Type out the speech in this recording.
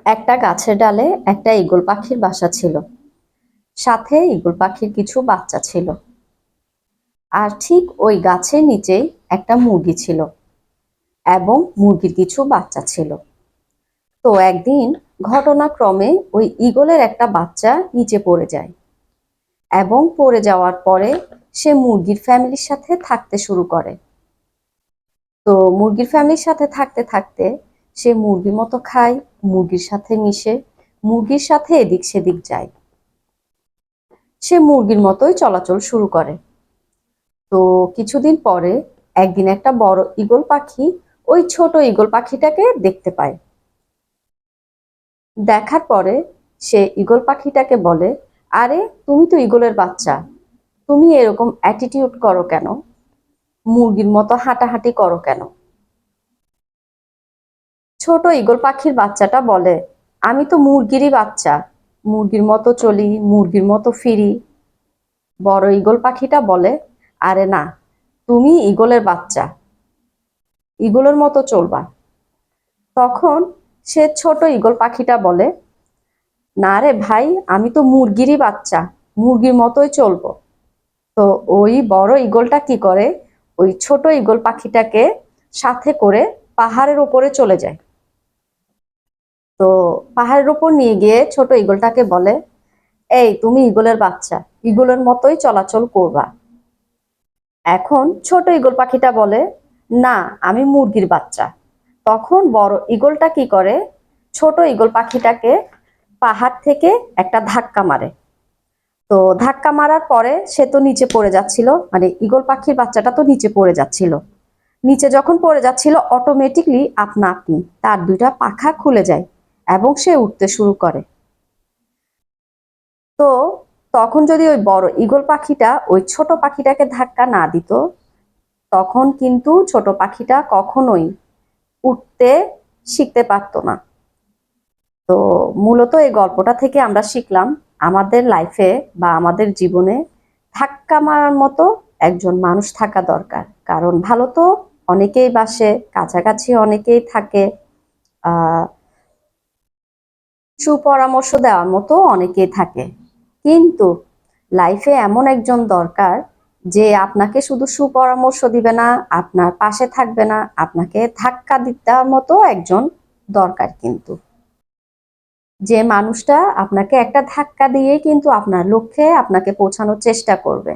একটা গাছের ডালে একটা ঈগল পাখির বাসা ছিল। সাথে ঈগল পাখির কিছু বাচ্চা ছিল। আর ঠিক ওই গাছের নিচেই একটা মুরগি ছিল এবং মুরগির কিছু বাচ্চা ছিল। তো একদিন ঘটনাক্রমে ওই ঈগলের একটা বাচ্চা নিচে পড়ে যায় এবং পড়ে যাওয়ার পরে সে মুরগির ফ্যামিলির সাথে থাকতে শুরু করে। তো মুরগির ফ্যামিলির সাথে থাকতে থাকতে সে মুরগির মতো খায়, মুরগির সাথে মিশে, মুরগির সাথে এদিক সেদিক যায়। সে মুরগির মতোই চলাচল শুরু করে। তো কিছুদিন পরে একদিন একটা বড় ঈগল পাখি ওই ছোট ঈগল পাখিটাকে দেখতে পায়। দেখার পরে সে ঈগল পাখিটাকে বলে, আরে তুমি তো ঈগলের বাচ্চা, তুমি এরকম অ্যাটিটিউড করো কেন, মুরগির মতো হাঁটাহাঁটি করো কেন? ছোট ঈগল পাখির বাচ্চাটা বলে, আমি তো মুরগিরই বাচ্চা, মুরগির মতো চলি, মুরগির মতো ফিরি। বড় ঈগল পাখিটা বলে, আরে না, তুমি ঈগলের বাচ্চা, ঈগলের মতো চলবা। তখন সে ছোট ঈগল পাখিটা বলে, না রে ভাই, আমি তো মুরগিরই বাচ্চা, মুরগির মতোই চলবো। তো ওই বড় ঈগলটা কি করে, ওই ছোট ঈগল পাখিটাকে সাথে করে পাহাড়ের উপরে চলে যায়। তো পাহাড়ের উপর নিয়ে গিয়ে ছোট ঈগলটাকে বলে, এই তুমি ঈগলের বাচ্চা, ঈগলের মতোই চলাচল করবা। এখন ছোট ঈগল পাখিটা বলে, না, আমি মুরগির বাচ্চা। তখন বড় ঈগলটা কি করে, ছোট ঈগল পাখিটাকে পাহাড় থেকে একটা ধাক্কা মারে। তো ধাক্কা মারার পরে সে তো নিচে পড়ে যাচ্ছিল, মানে ঈগল পাখির বাচ্চাটা তো নিচে পড়ে যাচ্ছিল। নিচে যখন পড়ে যাচ্ছিল অটোমেটিকলি আপনা আপনি তার দুইটা পাখা খুলে যায় এবং সে উঠতে শুরু করে। তো তখন যদি ওই বড় ঈগল পাখিটা ওই ছোট পাখিটাকে ধাক্কা না দিত, তখন কিন্তু ছোট পাখিটা কখনোই উঠতে শিখতে পারতো না। তো মূলত এই গল্পটা থেকে আমরা শিখলাম, আমাদের লাইফে বা আমাদের জীবনে ধাক্কা মারার মতো একজন মানুষ থাকা দরকার। কারণ ভালো তো অনেকেই বাসে, কাছাকাছি অনেকেই থাকে, আহ সুপরামর্শ দেওয়ার মতো অনেকেই থাকে, কিন্তু লাইফে এমন একজন দরকার যে আপনাকে শুধু সুপরামর্শ দিবে না, আপনার পাশে থাকবে না, আপনাকে ধাক্কা দেওয়ার মতো একজন দরকার। কিন্তু যে মানুষটা আপনাকে একটা ধাক্কা দিয়ে কিন্তু আপনার লক্ষ্যে আপনাকে পৌঁছানোর চেষ্টা করবে।